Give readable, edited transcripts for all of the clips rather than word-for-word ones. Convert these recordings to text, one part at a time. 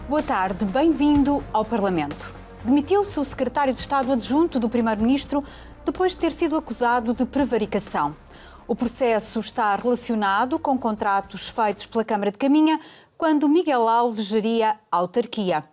Boa tarde, bem-vindo ao Parlamento. Demitiu-se o secretário de Estado adjunto do Primeiro-Ministro depois de ter sido acusado de prevaricação. O processo está relacionado com contratos feitos pela Câmara de Caminha quando Miguel Alves geria a autarquia.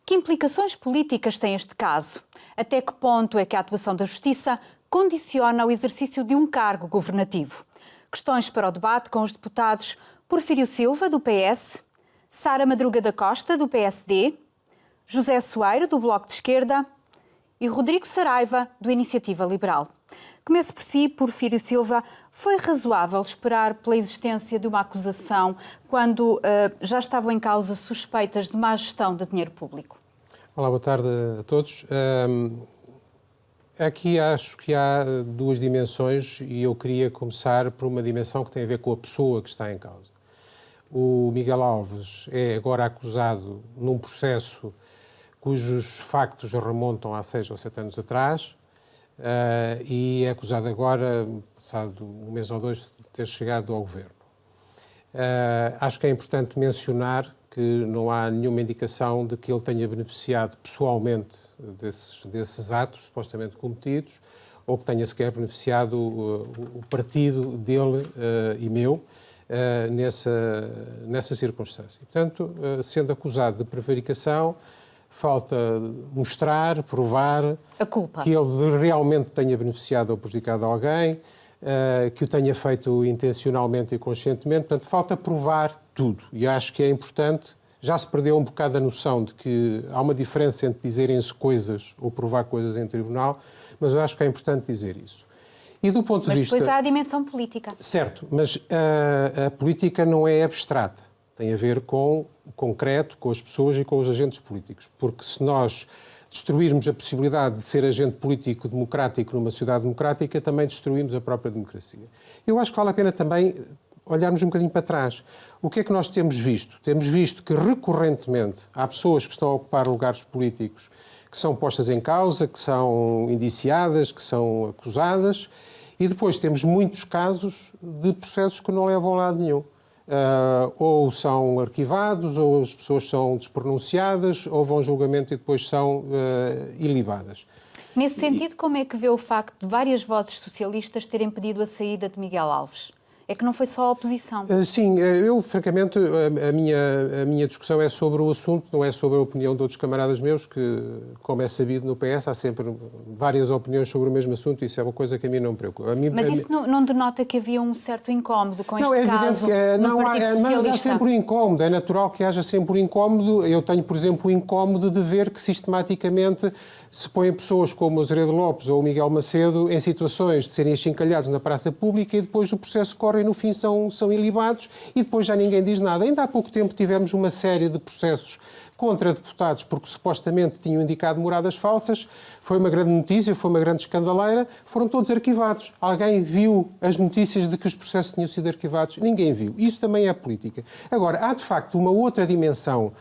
Que implicações políticas tem este caso? Até que ponto é que a atuação da Justiça condiciona o exercício de um cargo governativo? Questões para o debate com os deputados Porfírio Silva, do PS, Sara Madruga da Costa, do PSD, José Soeiro, do Bloco de Esquerda e Rodrigo Saraiva, do Iniciativa Liberal. Começo por si, Porfírio Silva. Foi razoável esperar pela existência de uma acusação quando já estavam em causa suspeitas de má gestão de dinheiro público? Olá, boa tarde a todos. Aqui acho que há duas dimensões e eu queria começar por uma dimensão que tem a ver com a pessoa que está em causa. O Miguel Alves é agora acusado num processo cujos factos remontam há 6 ou 7 anos atrás e é acusado agora, passado um mês ou dois, de ter chegado ao governo. Acho que é importante mencionar que não há nenhuma indicação de que ele tenha beneficiado pessoalmente desses atos supostamente cometidos ou que tenha sequer beneficiado o partido dele e meu nessa circunstância. Portanto, sendo acusado de prevaricação, falta mostrar, provar a culpa, que ele realmente tenha beneficiado ou prejudicado alguém, que o tenha feito intencionalmente e conscientemente. Portanto, falta provar tudo. E acho que é importante, já se perdeu um bocado a noção de que há uma diferença entre dizerem-se coisas ou provar coisas em tribunal, mas eu acho que é importante dizer isso. E do ponto de vista... Mas depois há a dimensão política. Certo, mas a política não é abstrata. Tem a ver com o concreto, com as pessoas e com os agentes políticos. Porque se nós destruirmos a possibilidade de ser agente político democrático numa sociedade democrática, também destruímos a própria democracia. Eu acho que vale a pena também olharmos um bocadinho para trás. O que é que nós temos visto? Temos visto que recorrentemente há pessoas que estão a ocupar lugares políticos que são postas em causa, que são indiciadas, que são acusadas, e depois temos muitos casos de processos que não levam a lado nenhum. Ou são arquivados, ou as pessoas são despronunciadas, ou vão a julgamento e depois são ilibadas. Nesse sentido, como é que vê o facto de várias vozes socialistas terem pedido a saída de Miguel Alves? É que não foi só a oposição. Sim, eu, francamente, a minha discussão é sobre o assunto, não é sobre a opinião de outros camaradas meus, que, como é sabido no PS, há sempre várias opiniões sobre o mesmo assunto, e isso é uma coisa que a mim não me preocupa. Mas isso não denota que havia um certo incómodo com este caso no Partido Socialista? Mas há sempre um incómodo, é natural que haja sempre um incómodo. Eu tenho, por exemplo, o incómodo de ver que sistematicamente se põem pessoas como o Azeredo Lopes ou o Miguel Macedo em situações de serem achincalhados na praça pública e depois o processo corre e no fim são ilibados e depois já ninguém diz nada. Ainda há pouco tempo tivemos uma série de processos contra deputados porque supostamente tinham indicado moradas falsas. Foi uma grande notícia, foi uma grande escandaleira. Foram todos arquivados. Alguém viu as notícias de que os processos tinham sido arquivados? Ninguém viu. Isso também é política. Agora, há de facto uma outra dimensão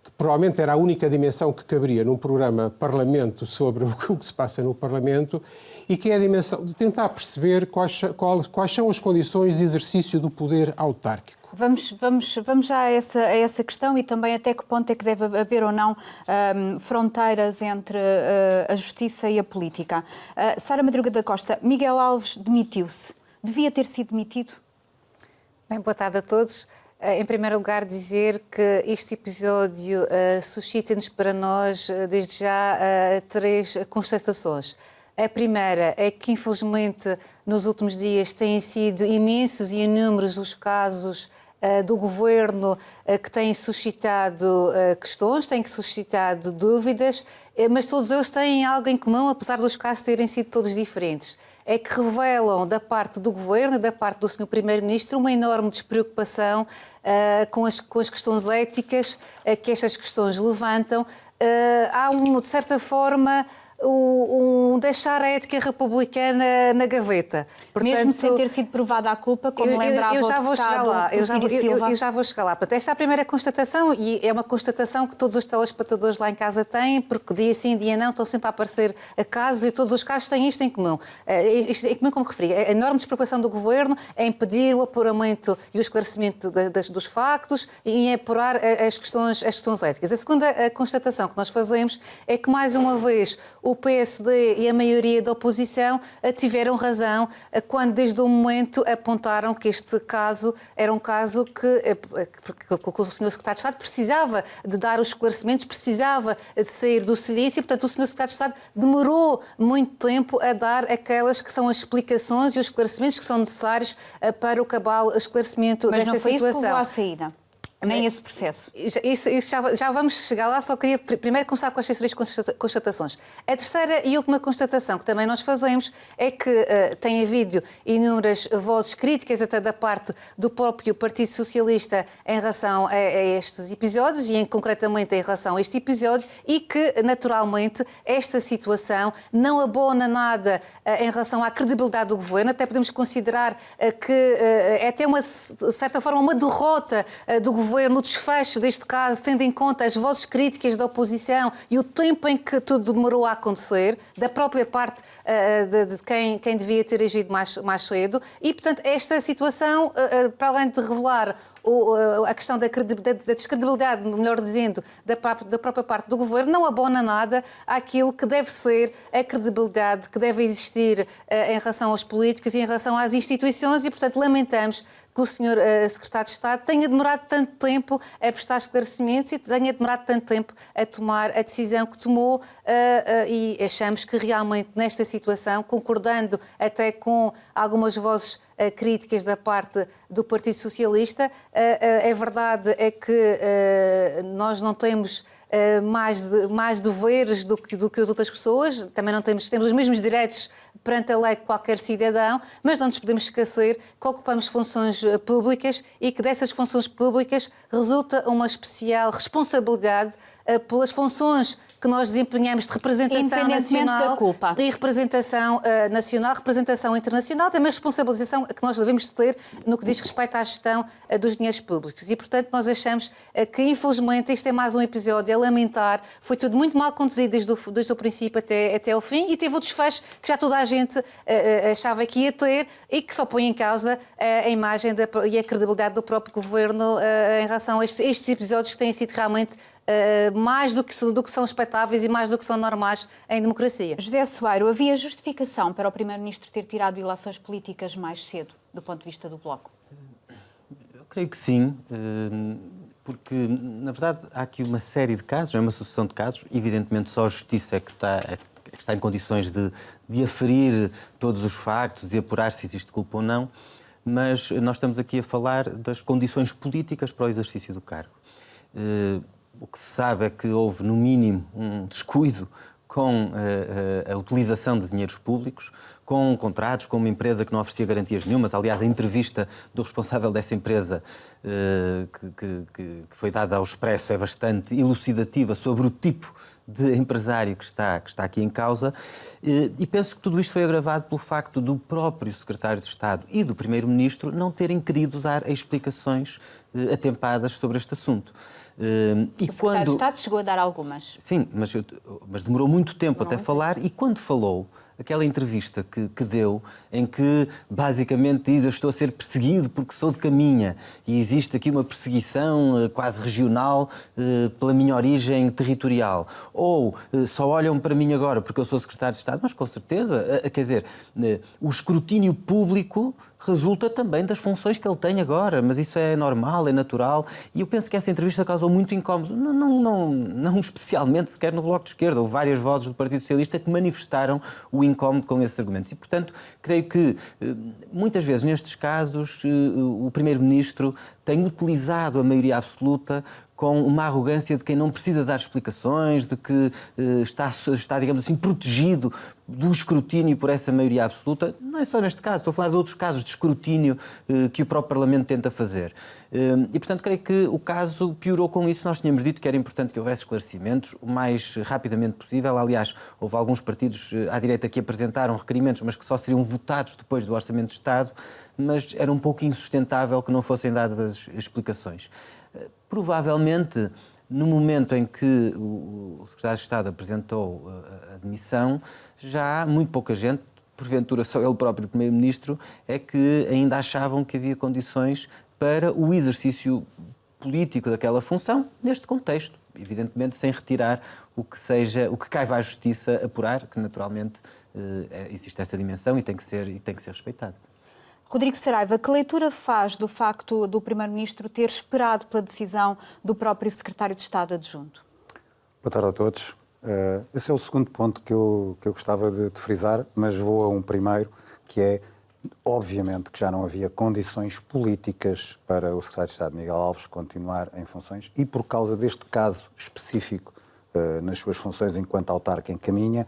que provavelmente era a única dimensão que caberia num programa Parlamento sobre o que se passa no Parlamento e que é a dimensão de tentar perceber quais são as condições de exercício do poder autárquico. Vamos já a essa questão e também até que ponto é que deve haver ou não fronteiras entre a justiça e a política. Sara Madruga da Costa, Miguel Alves demitiu-se. Devia ter sido demitido? Bem, boa tarde a todos. Em primeiro lugar, dizer que este episódio suscita-nos para nós, desde já, 3 constatações. A primeira é que, infelizmente, nos últimos dias têm sido imensos e inúmeros os casos do Governo que têm suscitado questões, têm suscitado dúvidas, mas todos eles têm algo em comum, apesar dos casos terem sido todos diferentes. É que revelam da parte do Governo, da parte do Sr. Primeiro-Ministro, uma enorme despreocupação com as questões éticas que estas questões levantam. Há, de certa forma, deixar a ética republicana na gaveta. Portanto, mesmo sem ter sido provada a culpa, como lembrava eu já vou chegar lá. Eu já vou chegar lá. Portanto, esta é a primeira constatação e é uma constatação que todos os telespectadores lá em casa têm, porque dia sim, dia não, estão sempre a aparecer casos e todos os casos têm isto em comum. Isto em comum, como referi, a enorme despreocupação do Governo em impedir o apuramento e o esclarecimento dos factos e em apurar as questões éticas. A segunda constatação que nós fazemos é que, mais uma vez, o PSD e a maioria da oposição tiveram razão quando, desde o momento, apontaram que este caso era um caso que o Sr. Secretário de Estado precisava de dar os esclarecimentos, precisava de sair do silêncio e, portanto, o Sr. Secretário de Estado demorou muito tempo a dar aquelas que são as explicações e os esclarecimentos que são necessários para o cabal esclarecimento desta situação. Mas não foi isso que levou à saída? Nem esse processo. Isso já vamos chegar lá, só queria primeiro começar com estas três constatações. A terceira e última constatação que também nós fazemos é que tem havido inúmeras vozes críticas, até da parte do próprio Partido Socialista, em relação a estes episódios e, concretamente, em relação a este episódio, e que, naturalmente, esta situação não abona nada em relação à credibilidade do Governo. Até podemos considerar que é até, de certa forma, uma derrota do Governo no desfecho deste caso, tendo em conta as vozes críticas da oposição e o tempo em que tudo demorou a acontecer, da própria parte de quem devia ter agido mais cedo. E, portanto, esta situação, para além de revelar a questão da descredibilidade, melhor dizendo, da própria parte do Governo, não abona nada àquilo que deve ser a credibilidade que deve existir em relação aos políticos e em relação às instituições e, portanto, lamentamos que o Sr. Secretário de Estado tenha demorado tanto tempo a prestar esclarecimentos e tenha demorado tanto tempo a tomar a decisão que tomou e achamos que realmente nesta situação, concordando até com algumas vozes críticas da parte do Partido Socialista, é verdade é que nós não temos mais deveres do que as outras pessoas, também não temos os mesmos direitos perante a lei que qualquer cidadão, mas não nos podemos esquecer que ocupamos funções públicas e que dessas funções públicas resulta uma especial responsabilidade pelas funções que nós desempenhamos de representação nacional e representação nacional, representação internacional, também a responsabilização que nós devemos ter no que diz respeito à gestão dos dinheiros públicos. E, portanto, nós achamos que, infelizmente, isto é mais um episódio a lamentar. Foi tudo muito mal conduzido desde o princípio até o fim e teve o desfecho que já toda a gente achava que ia ter e que só põe em causa a imagem e a credibilidade do próprio Governo em relação a estes episódios que têm sido realmente mais do que são expectáveis e mais do que são normais em democracia. José Soeiro, havia justificação para o Primeiro-Ministro ter tirado ilações políticas mais cedo, do ponto de vista do Bloco? Eu creio que sim, porque, na verdade, há aqui uma série de casos, é uma sucessão de casos, evidentemente só a Justiça é que está em condições de aferir todos os factos, de apurar se existe culpa ou não, mas nós estamos aqui a falar das condições políticas para o exercício do cargo. O que se sabe é que houve, no mínimo, um descuido com a utilização de dinheiros públicos, com contratos com uma empresa que não oferecia garantias nenhumas. Aliás, a entrevista do responsável dessa empresa que foi dada ao Expresso é bastante elucidativa sobre o tipo de empresário que está aqui em causa. E penso que tudo isto foi agravado pelo facto do próprio Secretário de Estado e do Primeiro-Ministro não terem querido dar explicações atempadas sobre este assunto. E o Secretário de Estado chegou a dar algumas. Sim, mas demorou muito tempo até falar e quando falou, aquela entrevista que deu, em que basicamente diz: eu estou a ser perseguido porque sou de Caminha e existe aqui uma perseguição quase regional pela minha origem territorial. Ou só olham para mim agora porque eu sou secretário de Estado, mas com certeza, quer dizer, o escrutínio público resulta também das funções que ele tem agora, mas isso é normal, é natural, e eu penso que essa entrevista causou muito incómodo, não especialmente sequer no Bloco de Esquerda. Houve várias vozes do Partido Socialista que manifestaram o incómodo com esses argumentos e, portanto, creio que muitas vezes nestes casos o Primeiro-Ministro tem utilizado a maioria absoluta com uma arrogância de quem não precisa dar explicações, de que está, digamos assim, protegido do escrutínio por essa maioria absoluta. Não é só neste caso, estou a falar de outros casos de escrutínio que o próprio Parlamento tenta fazer. E, portanto, creio que o caso piorou com isso. Nós tínhamos dito que era importante que houvesse esclarecimentos o mais rapidamente possível. Aliás, houve alguns partidos à direita que apresentaram requerimentos, mas que só seriam votados depois do Orçamento de Estado, mas era um pouco insustentável que não fossem dadas explicações. Provavelmente, no momento em que o Secretário de Estado apresentou a demissão, já muito pouca gente, porventura só ele próprio, o Primeiro-Ministro, é que ainda achavam que havia condições para o exercício político daquela função, neste contexto, evidentemente sem retirar o que caiba à Justiça apurar, que naturalmente existe essa dimensão e tem que ser respeitado. Rodrigo Saraiva, que leitura faz do facto do Primeiro-Ministro ter esperado pela decisão do próprio Secretário de Estado adjunto? Boa tarde a todos. Esse é o segundo ponto que eu gostava de frisar, mas vou a um primeiro, que é, obviamente, que já não havia condições políticas para o Secretário de Estado, Miguel Alves, continuar em funções e, por causa deste caso específico, nas suas funções enquanto autarca em caminha,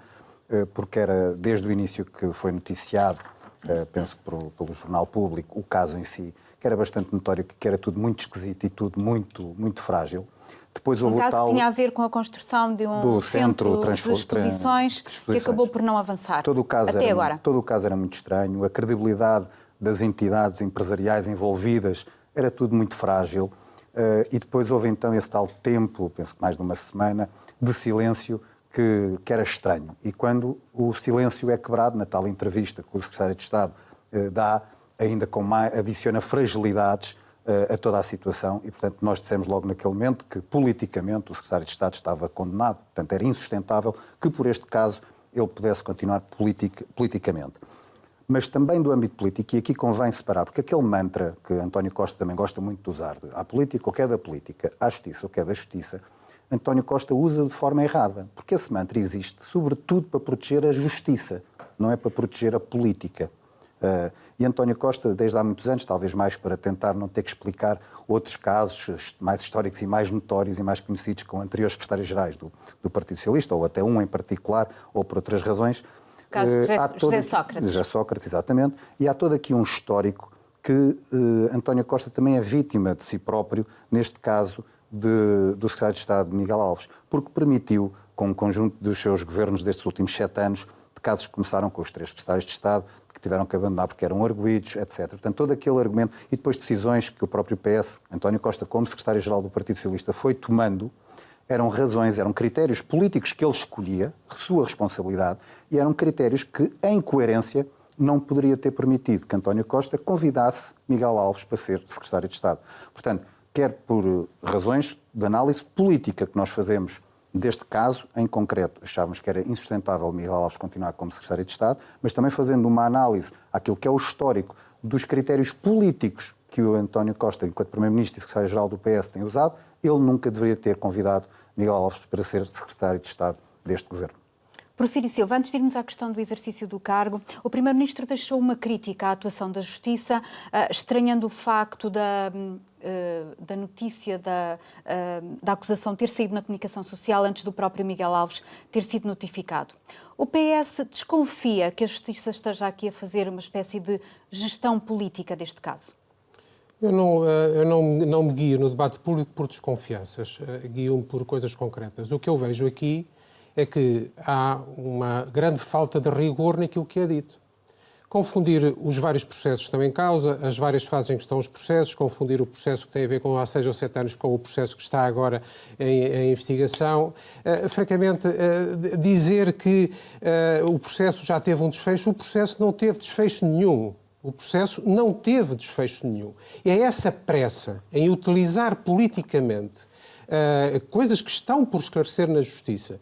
porque era desde o início que foi noticiado, penso que pelo Jornal Público, o caso em si, que era bastante notório, que era tudo muito esquisito e tudo muito, muito frágil. Depois houve caso que tinha a ver com a construção de um centro de exposições que acabou por não avançar. Todo o caso era muito estranho, a credibilidade das entidades empresariais envolvidas era tudo muito frágil. E depois houve então esse tal tempo, penso que mais de uma semana, de silêncio que era estranho. E quando o silêncio é quebrado, na tal entrevista que o Secretário de Estado dá, ainda adiciona fragilidades a toda a situação e, portanto, nós dissemos logo naquele momento que, politicamente, o Secretário de Estado estava condenado. Portanto, era insustentável que, por este caso, ele pudesse continuar politicamente. Mas também do âmbito político, e aqui convém separar, porque aquele mantra que António Costa também gosta muito de usar, de, à política o que é da política, à justiça o que é da justiça, António Costa usa de forma errada, porque esse mantra existe sobretudo para proteger a justiça, não é para proteger a política. E António Costa, desde há muitos anos, talvez mais para tentar não ter que explicar outros casos mais históricos e mais notórios e mais conhecidos com anteriores secretários-gerais do Partido Socialista, ou até um em particular, ou por outras razões. Caso José Sócrates. José Sócrates, exatamente. E há todo aqui um histórico que António Costa também é vítima de si próprio, neste caso do Secretário de Estado, Miguel Alves, porque permitiu, com o conjunto dos seus governos destes últimos 7 anos, de casos que começaram com os 3 secretários de Estado, que tiveram que abandonar porque eram arguidos, etc. Portanto, todo aquele argumento e depois decisões que o próprio PS, António Costa, como secretário-geral do Partido Socialista, foi tomando, eram razões, eram critérios políticos que ele escolhia, sua responsabilidade, e eram critérios que, em coerência, não poderia ter permitido que António Costa convidasse Miguel Alves para ser secretário de Estado. Portanto, quer por razões de análise política que nós fazemos deste caso, em concreto, achávamos que era insustentável Miguel Alves continuar como secretário de Estado, mas também fazendo uma análise àquilo que é o histórico dos critérios políticos que o António Costa, enquanto Primeiro-Ministro e secretário-geral do PS, tem usado, ele nunca deveria ter convidado Miguel Alves para ser secretário de Estado deste governo. Porfírio Silva, antes de irmos à questão do exercício do cargo, o Primeiro-Ministro deixou uma crítica à atuação da Justiça, estranhando o facto da notícia da acusação ter saído na comunicação social antes do próprio Miguel Alves ter sido notificado. O PS desconfia que a Justiça esteja aqui a fazer uma espécie de gestão política deste caso? Eu não me guio no debate público por desconfianças, guio-me por coisas concretas. O que eu vejo aqui é que há uma grande falta de rigor naquilo que é dito. Confundir os vários processos que estão em causa, as várias fases em que estão os processos, confundir o processo que tem a ver com há 6 ou 7 anos com o processo que está agora em investigação. Francamente, dizer que o processo já teve um desfecho, o processo não teve desfecho nenhum. O processo não teve desfecho nenhum. E é essa pressa em utilizar politicamente coisas que estão por esclarecer na Justiça.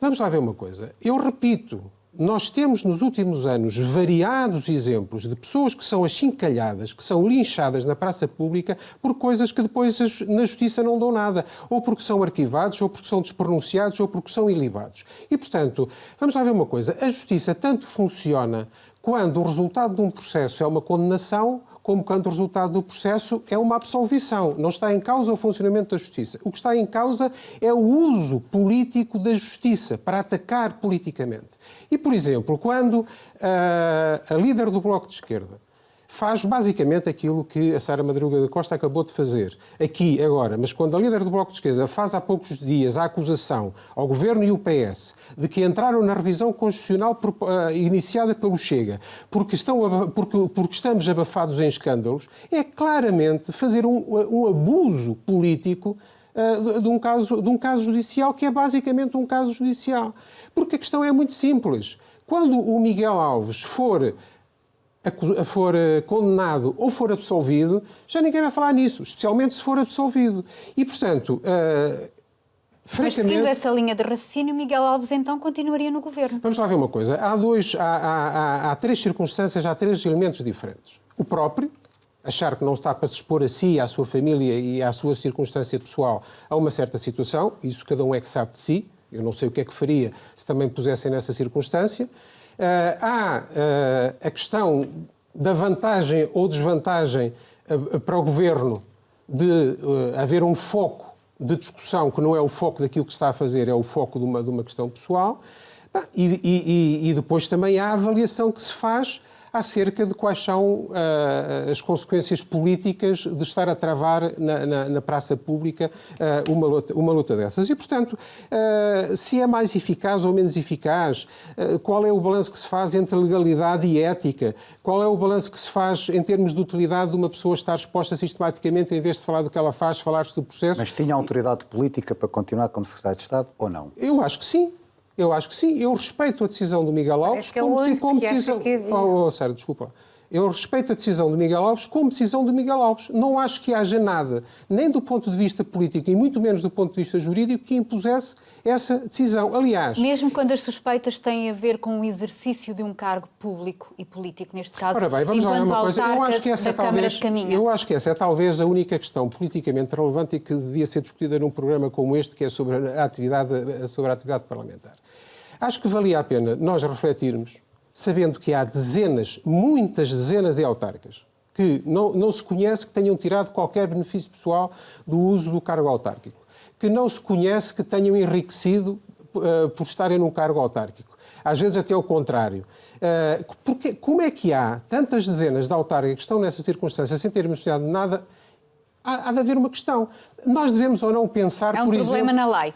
Vamos lá ver uma coisa. Eu repito, nós temos nos últimos anos variados exemplos de pessoas que são achincalhadas, que são linchadas na praça pública por coisas que depois na Justiça não dão nada. Ou porque são arquivados, ou porque são despronunciados, ou porque são ilibados. E, portanto, vamos lá ver uma coisa. A Justiça tanto funciona quando o resultado de um processo é uma condenação, convocando o resultado do processo, é uma absolvição. Não está em causa o funcionamento da justiça. O que está em causa é o uso político da justiça para atacar politicamente. E, por exemplo, quando a líder do Bloco de Esquerda faz basicamente aquilo que a Sara Madruga da Costa acabou de fazer aqui, agora, mas quando a líder do Bloco de Esquerda faz há poucos dias a acusação ao Governo e ao PS de que entraram na revisão constitucional iniciada pelo Chega porque estamos abafados em escândalos, é claramente fazer um abuso político de um caso judicial que é basicamente um caso judicial. Porque a questão é muito simples. Quando o Miguel Alves for condenado ou for absolvido, já ninguém vai falar nisso, especialmente se for absolvido. E, portanto, mas seguindo essa linha de raciocínio, Miguel Alves então continuaria no governo. Vamos lá ver uma coisa. Há três circunstâncias, há três elementos diferentes. O próprio, achar que não está para se expor a si, à sua família e à sua circunstância pessoal a uma certa situação, isso cada um é que sabe de si, eu não sei o que é que faria se também pusessem nessa circunstância. Há a questão da vantagem ou desvantagem para o Governo de haver um foco de discussão que não é o foco daquilo que se está a fazer, é o foco de uma questão pessoal. E depois também há a avaliação que se faz acerca de quais são as consequências políticas de estar a travar na praça pública uma luta dessas. E, portanto, se é mais eficaz ou menos eficaz, qual é o balanço que se faz entre legalidade e ética, qual é o balanço que se faz em termos de utilidade de uma pessoa estar exposta sistematicamente, em vez de falar do que ela faz, falar-se do processo. Mas tinha autoridade política para continuar como Secretário de Estado ou não? Eu acho que sim. Eu acho que sim. Eu respeito a decisão do Miguel Alves como decisão... Sara, desculpa. Eu respeito a decisão do Miguel Alves como decisão do Miguel Alves. Não acho que haja nada, nem do ponto de vista político e muito menos do ponto de vista jurídico, que impusesse essa decisão. Aliás... Mesmo quando as suspeitas têm a ver com o exercício de um cargo público e político, neste caso, ora bem, vamos lá ver uma coisa. Eu acho que essa é talvez a única questão politicamente relevante e que devia ser discutida num programa como este, que é sobre a atividade parlamentar. Acho que valia a pena nós refletirmos, sabendo que há muitas dezenas de autárquicas que não se conhece que tenham tirado qualquer benefício pessoal do uso do cargo autárquico, que não se conhece que tenham enriquecido por estarem num cargo autárquico. Às vezes até o contrário. Como é que há tantas dezenas de autárquicas que estão nessa circunstância sem terem beneficiado de nada? Há de haver uma questão. Nós devemos ou não pensar, por exemplo... É um problema na lei.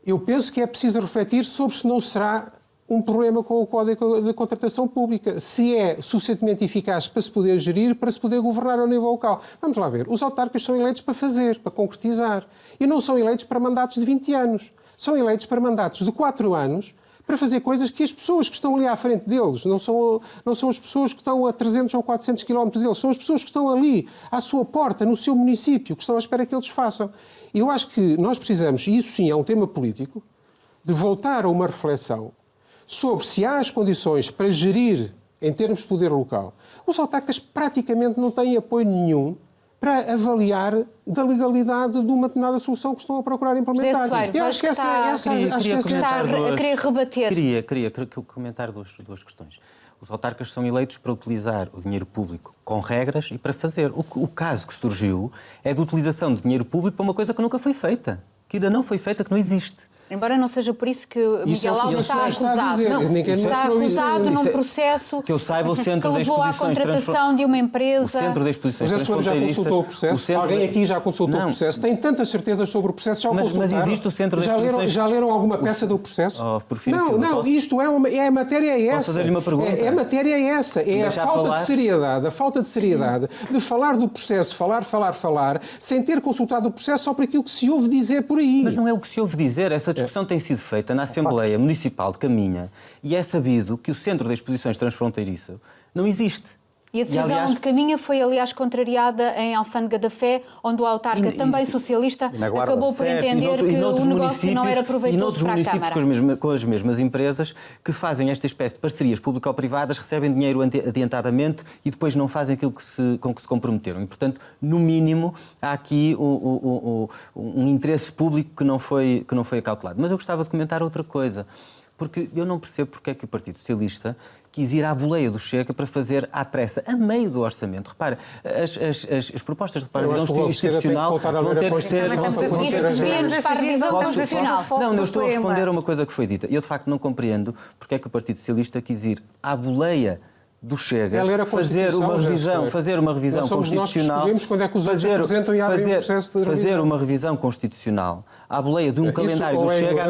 Eu penso que é preciso refletir sobre se não será um problema com o Código de Contratação Pública, se é suficientemente eficaz para se poder gerir, para se poder governar ao nível local. Vamos lá ver. Os autarcas são eleitos para fazer, para concretizar. E não são eleitos para mandatos de 20 anos. São eleitos para mandatos de 4 anos, para fazer coisas que as pessoas que estão ali à frente deles, não são as pessoas que estão a 300 ou 400 quilómetros deles, são as pessoas que estão ali, à sua porta, no seu município, que estão à espera que eles façam. E eu acho que nós precisamos, e isso sim é um tema político, de voltar a uma reflexão sobre se há as condições para gerir, em termos de poder local. Os autarcas praticamente não têm apoio nenhum para avaliar da legalidade de uma determinada solução que estão a procurar implementar. Eu acho que está a querer rebater. Queria comentar duas questões. Os autarcas são eleitos para utilizar o dinheiro público com regras e para fazer. O caso que surgiu é de utilização de dinheiro público para uma coisa que nunca foi feita, que ainda não foi feita, que não existe. Embora não seja por isso que Miguel Alves está acusado. Está acusado num processo que eu saiba, o Centro que levou à contratação de uma empresa. O Centro de Exposições Transfronteiriças... já consultou o processo? Alguém aqui já consultou o processo? Tem tantas certezas sobre o processo, já o consultaram? Mas existe o Centro de Exposições... Já leram alguma peça do processo? Não, isto a matéria é essa. Posso fazer-lhe uma pergunta? A matéria é essa. É a falta de seriedade de falar do processo, falar, sem ter consultado o processo só para aquilo que se ouve dizer por aí. Mas não é o que se ouve dizer. Essa discussão tem sido feita na Assembleia Municipal de Caminha e é sabido que o Centro de Exposições Transfronteiriço não existe. E a decisão de Caminha foi, aliás, contrariada em Alfândega da Fé, onde o autarca, também socialista, acabou por entender que o negócio não era proveitoso para a Câmara. Com as mesmas empresas que fazem esta espécie de parcerias público-privadas, recebem dinheiro adiantadamente e depois não fazem aquilo com que se comprometeram. E, portanto, no mínimo, há aqui um interesse público que não foi calculado. Mas eu gostava de comentar outra coisa. Porque eu não percebo porque é que o Partido Socialista quis ir à boleia do Chega para fazer à pressa, a meio do orçamento. Repara, as propostas de revisão institucional vão ter que ser... Não, eu estou a responder a uma coisa que foi dita. Eu, de facto, não compreendo porque é que o Partido Socialista quis ir à boleia do Chega, fazer uma revisão constitucional, fazer uma revisão constitucional à boleia de um calendário do Chega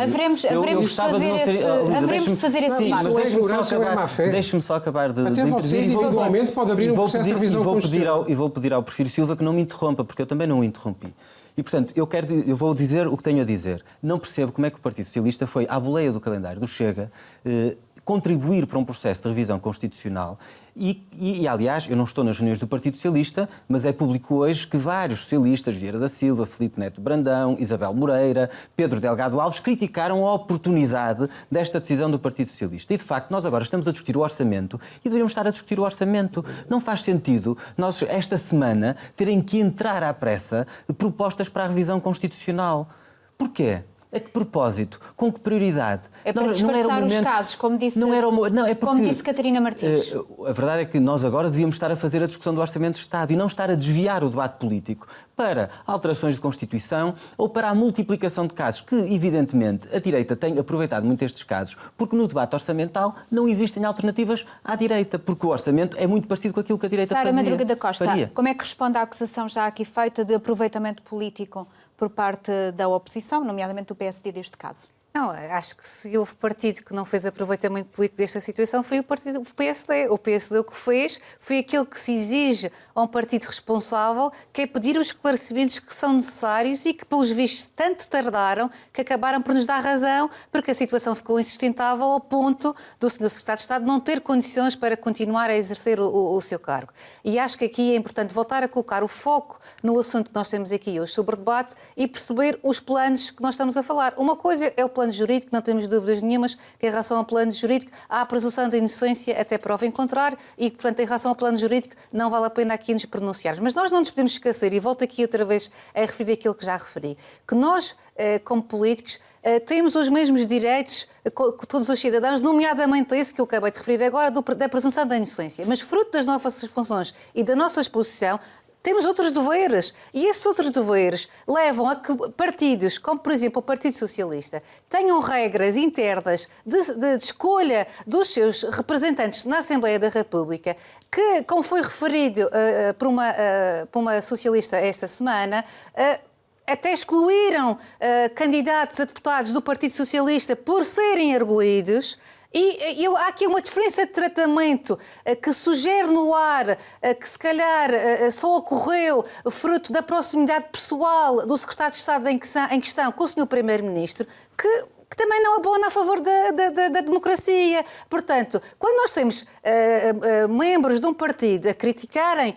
Haveremos de fazer esse debate. Deixe-me só acabar de até você individualmente pode abrir um processo de revisão constitucional. E vou pedir ao Porfírio Silva que não me interrompa, porque eu também não o interrompi. E, portanto, eu vou dizer o que tenho a dizer. Não percebo como é que o Partido Socialista foi à boleia do calendário do Chega contribuir para um processo de revisão constitucional e, aliás, eu não estou nas reuniões do Partido Socialista, mas é público hoje que vários socialistas, Vieira da Silva, Filipe Neto Brandão, Isabel Moreira, Pedro Delgado Alves, criticaram a oportunidade desta decisão do Partido Socialista. E, de facto, nós agora estamos a discutir o orçamento e deveríamos estar a discutir o orçamento. Não faz sentido nós, esta semana, terem que entrar à pressa propostas para a revisão constitucional. Porquê? A que propósito? Com que prioridade? É para disfarçar os casos, como disse, como disse Catarina Martins. A verdade é que nós agora devíamos estar a fazer a discussão do Orçamento de Estado e não estar a desviar o debate político para alterações de Constituição ou para a multiplicação de casos, que, evidentemente, a direita tem aproveitado muito estes casos, porque no debate orçamental não existem alternativas à direita, porque o orçamento é muito parecido com aquilo que a direita fazia. Sara Madruga da Costa, como é que responde à acusação já aqui feita de aproveitamento político por parte da oposição, nomeadamente do PSD deste caso? Não, acho que se houve partido que não fez aproveitamento político desta situação foi o PSD. O PSD o que fez foi aquilo que se exige a um partido responsável, que é pedir os esclarecimentos que são necessários e que, pelos vistos, tanto tardaram que acabaram por nos dar razão, porque a situação ficou insustentável ao ponto do Sr. Secretário de Estado não ter condições para continuar a exercer o seu cargo. E acho que aqui é importante voltar a colocar o foco no assunto que nós temos aqui hoje sobre o debate e perceber os planos que nós estamos a falar. Uma coisa é o plano jurídico, não temos dúvidas nenhumas que em relação ao plano jurídico há a presunção da inocência até prova em contrário e que, portanto, em relação ao plano jurídico não vale a pena aqui nos pronunciarmos. Mas nós não nos podemos esquecer, e volto aqui outra vez a referir aquilo que já referi, que nós, como políticos, temos os mesmos direitos que todos os cidadãos, nomeadamente esse que eu acabei de referir agora, da presunção da inocência. Mas fruto das nossas funções e da nossa exposição, temos outros deveres e esses outros deveres levam a que partidos, como por exemplo o Partido Socialista, tenham regras internas de escolha dos seus representantes na Assembleia da República que, como foi referido por uma socialista esta semana, até excluíram candidatos a deputados do Partido Socialista por serem arguidos. E há aqui uma diferença de tratamento que sugere no ar que se calhar só ocorreu fruto da proximidade pessoal do Secretário de Estado em questão com o Sr. Primeiro-Ministro, que também não abona a favor da democracia. Portanto, quando nós temos membros de um partido a criticarem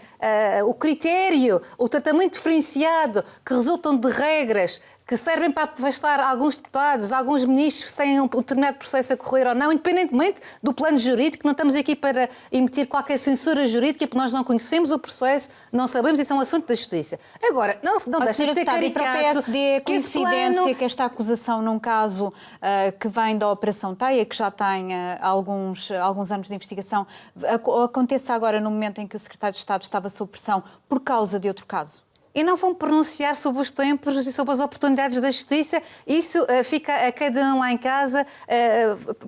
o critério, o tratamento diferenciado que resultam de regras que servem para afastar alguns deputados, alguns ministros que têm um determinado processo a correr ou não, independentemente do plano jurídico, não estamos aqui para emitir qualquer censura jurídica, porque nós não conhecemos o processo, não sabemos, isso é um assunto da Justiça. Agora, não deixa de ser caricato para o PSD, é coincidência que esta acusação num caso que vem da Operação Teia, que já tem alguns anos de investigação, aconteça agora no momento em que o Secretário de Estado estava sob pressão por causa de outro caso? E não vão pronunciar sobre os tempos e sobre as oportunidades da Justiça. Isso fica a cada um lá em casa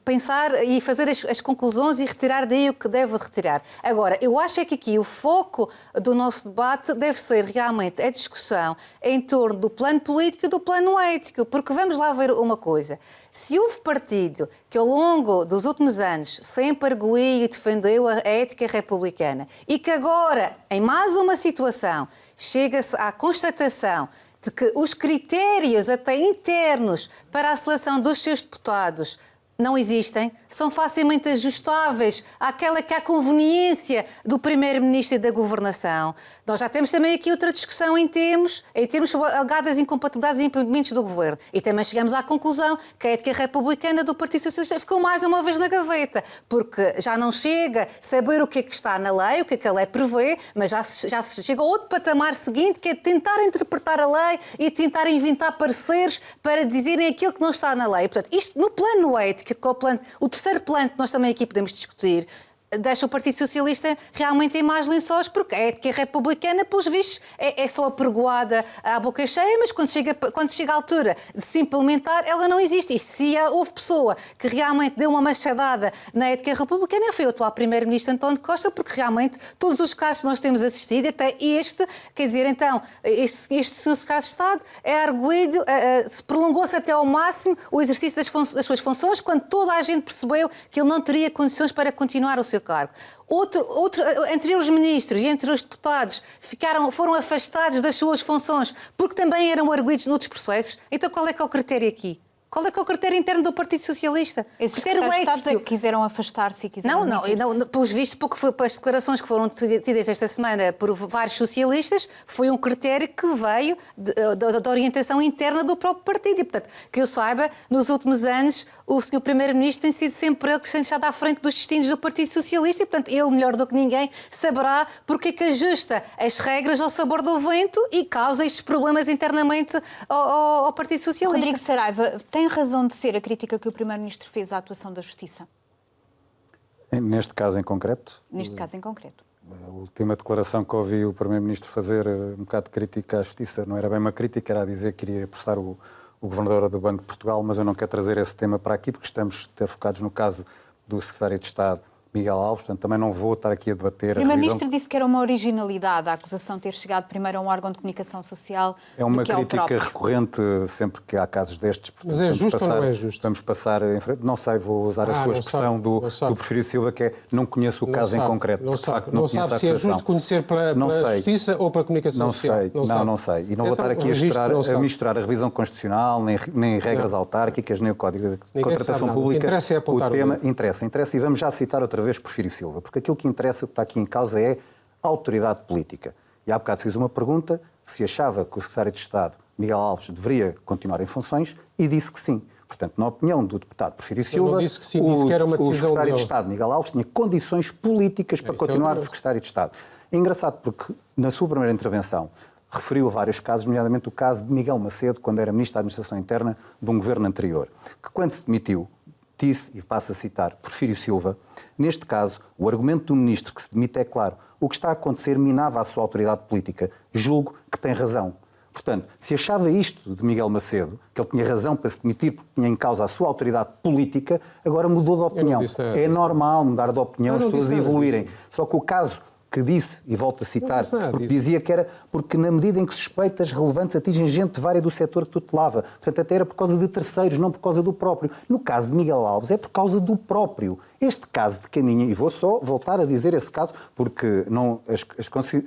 pensar e fazer as conclusões e retirar daí o que deve retirar. Agora, eu acho é que aqui o foco do nosso debate deve ser realmente a discussão em torno do plano político e do plano ético, porque vamos lá ver uma coisa. Se houve partido que ao longo dos últimos anos sempre arguiu e defendeu a ética republicana e que agora, em mais uma situação, chega-se à constatação de que os critérios até internos para a seleção dos seus deputados não existem, são facilmente ajustáveis àquela que é a conveniência do Primeiro-Ministro e da Governação. Nós já temos também aqui outra discussão em termos alegadas incompatibilidades e impedimentos do Governo. E também chegamos à conclusão que a ética republicana do Partido Socialista ficou mais uma vez na gaveta, porque já não chega a saber o que é que está na lei, o que é que a lei prevê, mas já se chega a outro patamar seguinte, que é tentar interpretar a lei e tentar inventar pareceres para dizerem aquilo que não está na lei. Portanto, isto no plano ético, o terceiro plano que nós também aqui podemos discutir, deixa o Partido Socialista realmente em mais lençóis, porque a ética republicana, pelos vistos, é só apregoada à boca cheia, mas quando chega a altura de se implementar, ela não existe. E se houve pessoa que realmente deu uma machadada na ética republicana, foi o atual Primeiro-Ministro António Costa, porque realmente todos os casos que nós temos assistido, até este, quer dizer, então, este Sr. Secretário de Estado é arguido, prolongou-se até ao máximo o exercício das suas funções, quando toda a gente percebeu que ele não teria condições para continuar o seu cargo. Entre os ministros e entre os deputados foram afastados das suas funções porque também eram arguidos noutros processos. Então qual é que é o critério aqui? Qual é que é o critério interno do Partido Socialista? Esses secretários de Estado quiseram afastar-se e quiseram... Não, pelos vistos, porque foi pelas declarações que foram tidas esta semana por vários socialistas, foi um critério que veio da orientação interna do próprio partido. E, portanto, que eu saiba, nos últimos anos, o Sr. Primeiro-Ministro tem sido sempre ele que tem estado à frente dos destinos do Partido Socialista e, portanto, ele, melhor do que ninguém, saberá porque é que ajusta as regras ao sabor do vento e causa estes problemas internamente ao Partido Socialista. Rodrigo Saraiva, tem razão de ser a crítica que o Primeiro-Ministro fez à atuação da Justiça? Neste caso em concreto? Neste caso em concreto. A última declaração que ouvi o Primeiro-Ministro fazer, um bocado de crítica à Justiça, não era bem uma crítica, era a dizer que queria processar o Governador do Banco de Portugal, mas eu não quero trazer esse tema para aqui, porque estamos focados no caso do Secretário de Estado, Miguel Alves, portanto também não vou estar aqui a debater... O Primeiro-Ministro disse que era uma originalidade a acusação ter chegado primeiro a um órgão de comunicação social É uma do que ao crítica próprio. recorrente sempre que há casos destes. Portanto, Mas é justo ou não é justo? Vamos passar em frente. Não sei, vou usar a sua expressão do Porfírio Silva, que é não conheço o caso em concreto. Não de facto, não conheço sabe a se é acusação. justo conhecer pela Justiça ou pela comunicação social. Não sei. E não vou estar aqui a misturar a revisão constitucional, nem regras autárquicas, nem o Código de Contratação Pública. O que interessa é apontar o tema. Interessa. E vamos já citar outra vez Porfírio Silva, porque aquilo que interessa, o que está aqui em causa é a autoridade política. E há bocado fiz uma pergunta se achava que o Secretário de Estado, Miguel Alves, deveria continuar em funções e disse que sim. Portanto, na opinião do deputado Porfírio Silva, não disse que sim, disse que era uma decisão o Secretário dele. de Estado, Miguel Alves, tinha condições políticas para continuar Secretário de Estado. É engraçado porque, na sua primeira intervenção, referiu a vários casos, nomeadamente o caso de Miguel Macedo, quando era Ministro da Administração Interna de um governo anterior, que quando se demitiu, disse, e passo a citar, Porfírio Silva, neste caso, o argumento do Ministro que se demite é claro, o que está a acontecer minava a sua autoridade política. Julgo que tem razão. Portanto, se achava isto de Miguel Macedo, que ele tinha razão para se demitir porque tinha em causa a sua autoridade política, agora mudou de opinião. É normal mudar de opinião, as pessoas evoluírem. Só que o caso que disse, e volto a citar, porque dizia que era porque na medida em que suspeitas relevantes atingem gente vária do setor que tutelava. Portanto, até era por causa de terceiros, não por causa do próprio. No caso de Miguel Alves, é por causa do próprio. Este caso de caminho, e vou só voltar a dizer esse caso, porque não,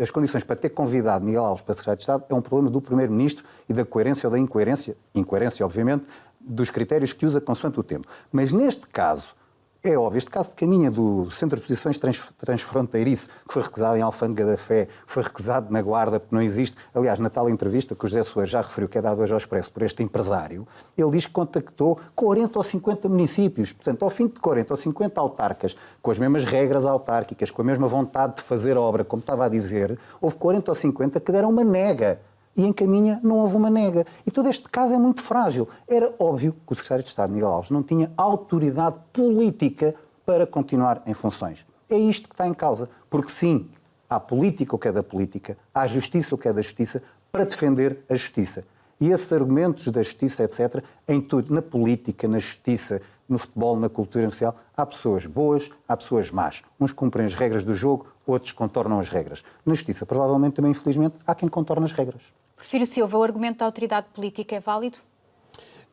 as condições para ter convidado Miguel Alves para Secretário de Estado é um problema do Primeiro-Ministro e da coerência ou da incoerência, obviamente, dos critérios que usa consoante o tempo. Mas neste caso, é óbvio, este caso de caminha do Centro de Exposições Transfronteiriço, que foi recusado em Alfândega da Fé, que foi recusado na Guarda, porque não existe. Aliás, na tal entrevista que o José Soares já referiu, que é dado hoje ao Expresso por este empresário, ele diz que contactou 40 ou 50 municípios. Portanto, ao fim de 40 ou 50 autarcas, com as mesmas regras autárquicas, com a mesma vontade de fazer obra, como estava a dizer, houve 40 ou 50 que deram uma nega. E em caminha não houve uma nega. E todo este caso é muito frágil. Era óbvio que o Secretário de Estado, Miguel Alves, não tinha autoridade política para continuar em funções. É isto que está em causa. Porque sim, há política o que é da política, há justiça o que é da justiça, para defender a justiça. E esses argumentos da justiça, etc., em tudo, na política, na justiça, no futebol, na cultura social, há pessoas boas, há pessoas más. Uns cumprem as regras do jogo, outros contornam as regras. Na justiça, provavelmente também, infelizmente, há quem contorne as regras. Porfírio Silva, o argumento da autoridade política é válido?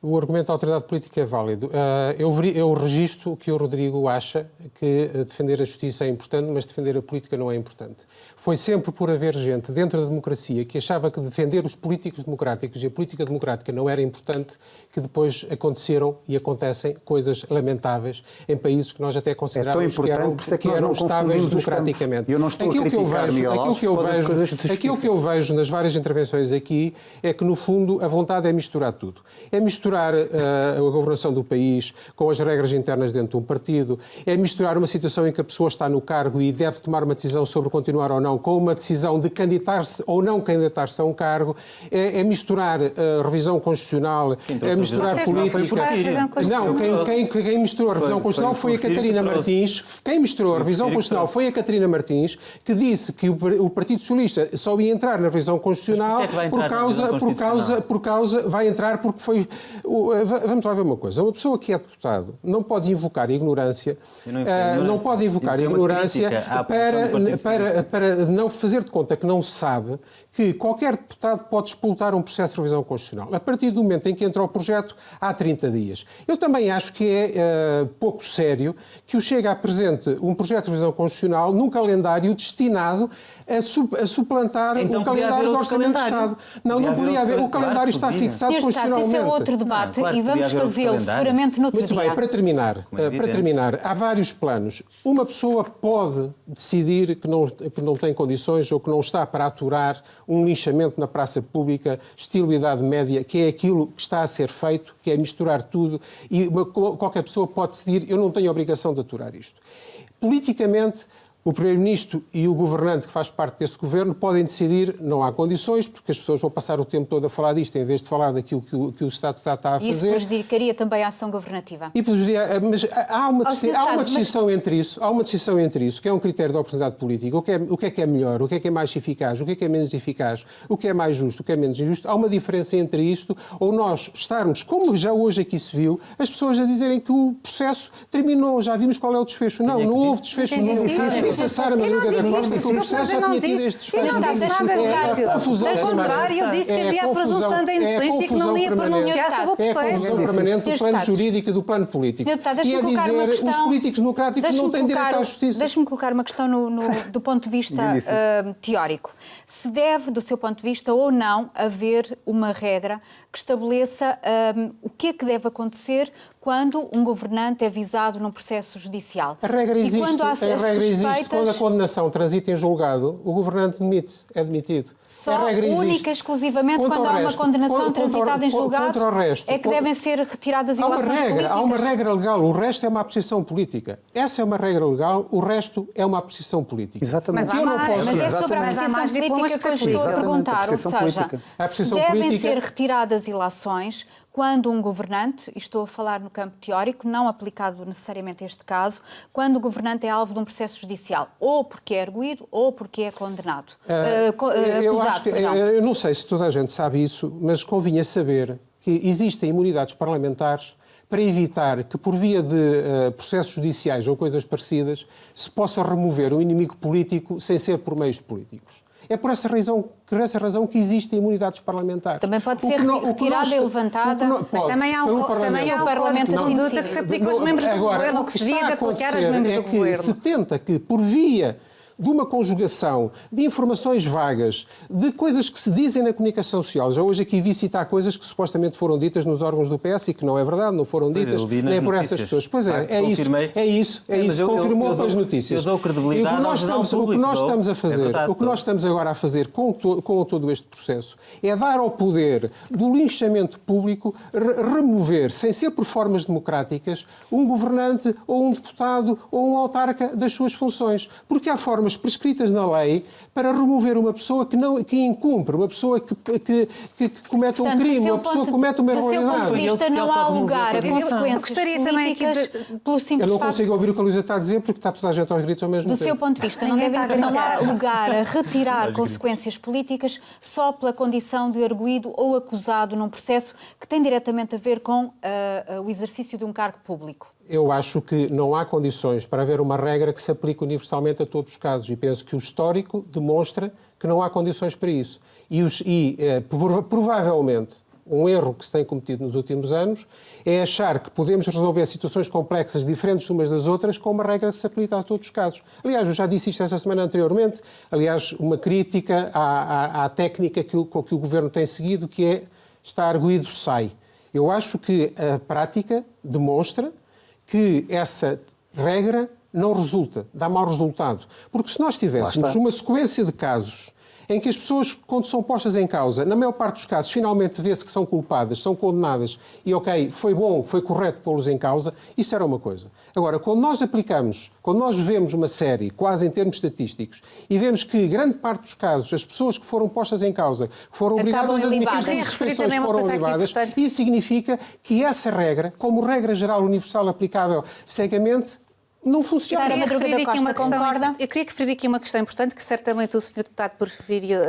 O argumento da autoridade política é válido. Eu registro que o Rodrigo acha que defender a justiça é importante, mas defender a política não é importante. Foi sempre por haver gente dentro da democracia que achava que defender os políticos democráticos e a política democrática não era importante, que depois aconteceram e acontecem coisas lamentáveis em países que nós até considerávamos que eram estáveis democraticamente. Eu não estou a criticar Miguel Alves por causa de coisas de justiça. Aquilo que eu vejo nas várias intervenções aqui é que, no fundo, a vontade é misturar tudo. É misturar a governação do país com as regras internas dentro de um partido, é misturar uma situação em que a pessoa está no cargo e deve tomar uma decisão sobre continuar ou não com uma decisão de candidatar-se ou não candidatar-se a um cargo, é misturar a revisão constitucional, é misturar política. Não, quem misturou a revisão constitucional foi a Catarina Martins. Quem misturou a revisão constitucional foi a Catarina Martins, que disse que o Partido Socialista só ia entrar na revisão constitucional por causa vai entrar porque foi. Vamos lá ver uma coisa. Uma pessoa que é deputado não pode invocar ignorância, não pode invocar ignorância para não fazer de conta que não sabe que qualquer deputado pode explotar um processo de revisão constitucional. A partir do momento em que entra o projeto, há 30 dias. Eu também acho que é pouco sério que o Chega apresente um projeto de revisão constitucional num calendário destinado a suplantar o calendário do Orçamento de Estado. Não podia haver. O calendário está fixado constitucionalmente. Isso é outro debate e vamos fazê-lo seguramente no outro dia. Muito bem, para terminar, há vários planos. Uma pessoa pode decidir que não tem condições ou que não está para aturar um linchamento na praça pública, estilo Idade Média, que é aquilo que está a ser feito, que é misturar tudo, e qualquer pessoa pode decidir, eu não tenho a obrigação de aturar isto. Politicamente, o Primeiro-Ministro e o governante que faz parte desse governo podem decidir, não há condições, porque as pessoas vão passar o tempo todo a falar disto em vez de falar daquilo que o Estado está a fazer. E isso prejudicaria também a ação governativa. Mas há uma distinção entre isso, que é um critério de oportunidade política. O que é melhor, o que é mais eficaz, o que é menos eficaz, o que é mais justo, o que é menos injusto. Há uma diferença entre isto, ou nós estarmos, como já hoje aqui se viu, as pessoas a dizerem que o processo terminou, já vimos qual é o desfecho. Não houve desfecho nenhum. A Sara Madruga da Costa, que o processo já tinha tido este desfecho. Eu não disse nada negativo. Ao contrário, eu disse que havia a presunção da inocência e que não me ia pronunciar sobre o processo. É a confusão permanente do plano jurídico e do plano político. E a dizer, os políticos democráticos não têm direito à justiça. Deixe-me colocar uma questão do ponto de vista teórico. Se deve, do seu ponto de vista, ou não, haver uma regra que estabeleça o que é que deve acontecer quando um governante é visado num processo judicial. A regra existe. Quando a condenação transita em julgado, o governante é demitido. Só única e exclusivamente quando há uma condenação transitada em julgado é que devem ser retiradas ilações políticas. Há uma regra legal, o resto é uma apreciação política. Essa é uma regra legal, o resto é uma apreciação política. Exatamente. Mas é sobre a apreciação política que eu estou a perguntar, ou seja, devem ser retiradas ilações quando um governante, e estou a falar no campo teórico, não aplicado necessariamente a este caso, quando o governante é alvo de um processo judicial, ou porque é arguido, ou porque é condenado. Eu não sei se toda a gente sabe isso, mas convinha saber que existem imunidades parlamentares para evitar que, por via de processos judiciais ou coisas parecidas, se possa remover um inimigo político sem ser por meios políticos. É por essa razão que existem imunidades parlamentares. Também pode ser retirada e levantada, mas também há o Parlamento de Conduta que se aplica aos membros do governo, o que se devia aplicar aos membros do governo. Se tenta que, por via de uma conjugação de informações vagas, de coisas que se dizem na comunicação social. Já hoje aqui vi citar coisas que supostamente foram ditas nos órgãos do PS e que não é verdade, não foram ditas nem por essas pessoas. Pois é isso, confirmou pelas notícias. Eu dou credibilidade ao jornal público. O que nós estamos a fazer, o que nós estamos agora a fazer com todo este processo é dar ao poder do linchamento público remover, sem ser por formas democráticas, um governante ou um deputado ou um autarca das suas funções. Porque há formas prescritas na lei para remover uma pessoa que incumpre, uma pessoa que comete um crime, uma pessoa que comete uma irregularidade. Do seu ponto de vista, não há lugar a consequências políticas pelo simples Eu não facto... consigo ouvir o que a Luísa está a dizer porque está toda a gente aos gritos ao mesmo tempo. Do seu ponto de vista, não há lugar a retirar consequências políticas só pela condição de arguido ou acusado num processo que tem diretamente a ver com o exercício de um cargo público. Eu acho que não há condições para haver uma regra que se aplique universalmente a todos os casos e penso que o histórico demonstra que não há condições para isso. Provavelmente, um erro que se tem cometido nos últimos anos, é achar que podemos resolver situações complexas diferentes umas das outras com uma regra que se aplica a todos os casos. Aliás, eu já disse isto essa semana anteriormente, aliás, uma crítica à técnica com que o Governo tem seguido, que é está arguido, sai. Eu acho que a prática demonstra que essa regra não resulta, dá mau resultado. Porque se nós tivéssemos uma sequência de casos em que as pessoas, quando são postas em causa, na maior parte dos casos, finalmente vê-se que são culpadas, são condenadas e, ok, foi bom, foi correto pô-los em causa, isso era uma coisa. Agora, quando nós aplicamos, quando nós vemos uma série, quase em termos estatísticos, e vemos que grande parte dos casos, as pessoas que foram postas em causa, que foram obrigadas a admitir que as suspeições foram libadas, isso significa que essa regra, como regra geral universal aplicável cegamente, não funciona. Eu queria referir aqui uma questão importante que certamente o Sr. Deputado Porfírio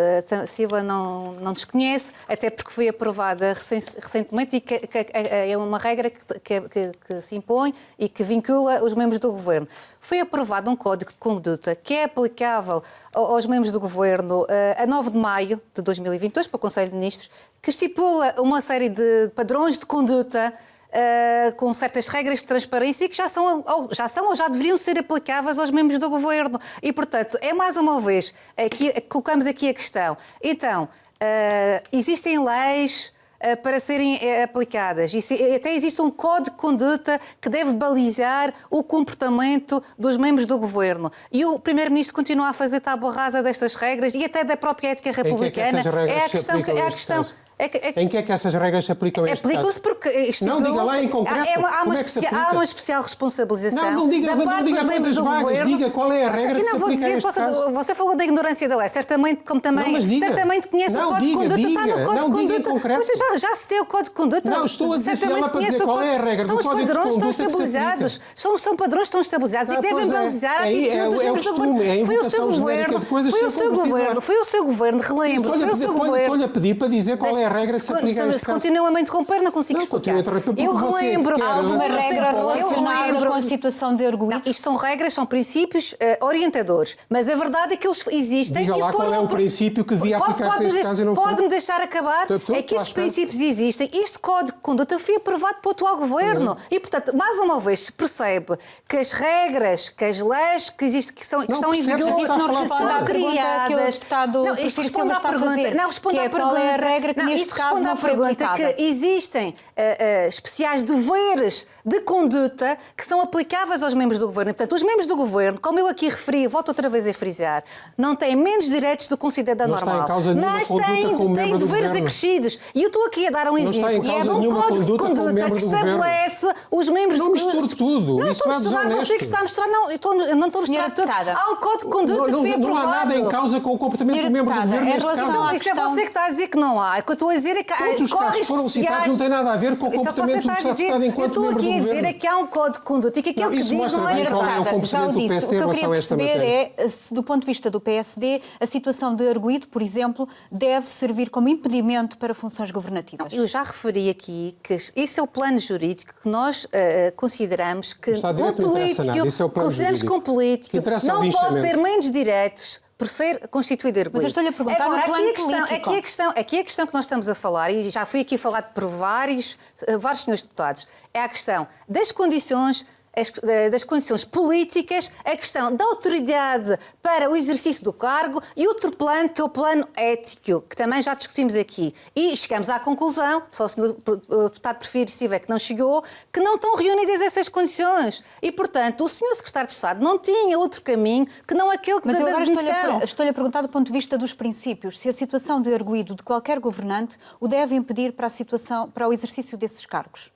Silva não desconhece, até porque foi aprovada recentemente e que é uma regra que se impõe e que vincula os membros do Governo. Foi aprovado um Código de Conduta que é aplicável aos membros do Governo a 9 de maio de 2022, para o Conselho de Ministros, que estipula uma série de padrões de conduta com certas regras de transparência que já são ou já deveriam ser aplicáveis aos membros do Governo. E, portanto, é mais uma vez, colocamos aqui a questão. Então, existem leis para serem aplicadas. Até existe um código de conduta que deve balizar o comportamento dos membros do Governo. E o Primeiro-Ministro continua a fazer tábua rasa destas regras e até da própria ética republicana. Em que é que essas regras se aplicam a este caso? Aplicam-se porque... Não, diga lá em concreto. Há uma especial responsabilização. Não diga coisas vagas. Diga qual é a regra que se aplica a este caso. Você falou da ignorância da lei. Certamente, como também... Certamente conhece o Código de Conduta. Está no Código de Conduta. Você já se tem o Código de Conduta. Não, estou a dizer para dizer qual é a regra do Código de Conduta. São os padrões estão estabilizados. São padrões estão estabilizados e que devem balizar a atitude dos membros do Governo. É a invocação genérica de coisas sem concretizar. Foi o seu Governo, relembro. Estou-lhe a pedir para dizer qual é a regra que se aplica. Se continua a me interromper, não consigo explicar. Eu relembro. Há alguma regra relacionada com a situação de arguido? Isto são regras, são princípios orientadores. Mas a verdade é que eles existem. Diga lá qual é o princípio que devia aplicar-se neste caso e não foi. Pode-me deixar acabar? É que estes princípios existem. Este Código de Conduta foi aprovado pelo atual Governo. E, portanto, mais uma vez se percebe que as regras, que as leis que existem, que estão em vigor, não são criadas. Não, isto responde à pergunta. Não, responde à pergunta. Isto responde à pergunta que existem especiais deveres de conduta que são aplicáveis aos membros do Governo. E, portanto, os membros do Governo, como eu aqui referi, volto outra vez a frisar, não têm menos direitos do que um cidadão normal, mas têm deveres acrescidos. E eu estou aqui a dar um exemplo. E é um Código de Conduta que estabelece os membros do Governo. Não misture tudo. Não estou a misturar, você que está a misturar. Não, eu não estou a misturar tudo. Há um Código de Conduta que foi aprovado. Não há nada em causa com o comportamento do membro do Governo neste caso. Isso é você que está a dizer que não há. O que eu estou a dizer é que todos os casos que foram citados não têm nada a ver com o comportamento do que está citado enquanto membro do Governo. Eu estou aqui a dizer é que há um Código de Conduta e que aquilo que diz não é verdade. Já o disse. O que eu queria perceber é se, do ponto de vista do PSD, a situação de arguido, por exemplo, deve servir como impedimento para funções governativas. Eu já referi aqui que esse é o plano jurídico que nós consideramos que um político não pode ter menos direitos por ser constituído arguido. Mas eu estou-lhe a perguntar no plano político. Aqui a questão que nós estamos a falar, e já foi aqui falado por vários senhores deputados, é a questão das condições políticas, a questão da autoridade para o exercício do cargo e outro plano, que é o plano ético, que também já discutimos aqui. E chegamos à conclusão, só o senhor deputado Porfírio Silva que não chegou, que não estão reunidas essas condições. E, portanto, o senhor secretário de Estado não tinha outro caminho que não aquele que da admissão. Mas eu estou-lhe a perguntar do ponto de vista dos princípios, se a situação de arguido de qualquer governante o deve impedir para o exercício desses cargos.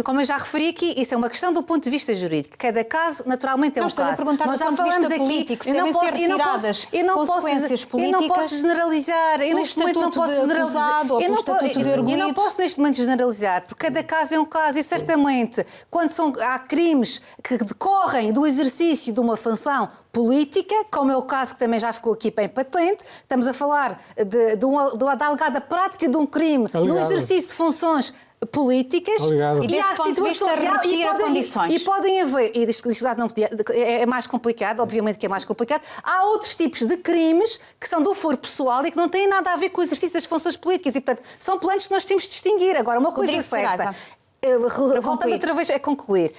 Como eu já referi aqui, isso é uma questão do ponto de vista jurídico. Cada caso, naturalmente, é um caso. Nós já falamos aqui, eu não posso generalizar. Eu neste momento não posso generalizar. Eu não posso neste momento generalizar, porque cada caso é um caso e certamente quando há crimes que decorrem do exercício de uma função política, como é o caso que também já ficou aqui bem patente, estamos a falar da alegada prática de um crime no exercício de funções políticas. Obrigado. E E há desse ponto de vista, situações retira condições. e podem haver, e isto não podia, é mais complicado, obviamente que é mais complicado, há outros tipos de crimes que são do foro pessoal e que não têm nada a ver com o exercício das funções políticas e, portanto, são planos que nós temos de distinguir. Agora, uma coisa Rodrigo certa, Saraiva, voltando outra vez a concluir,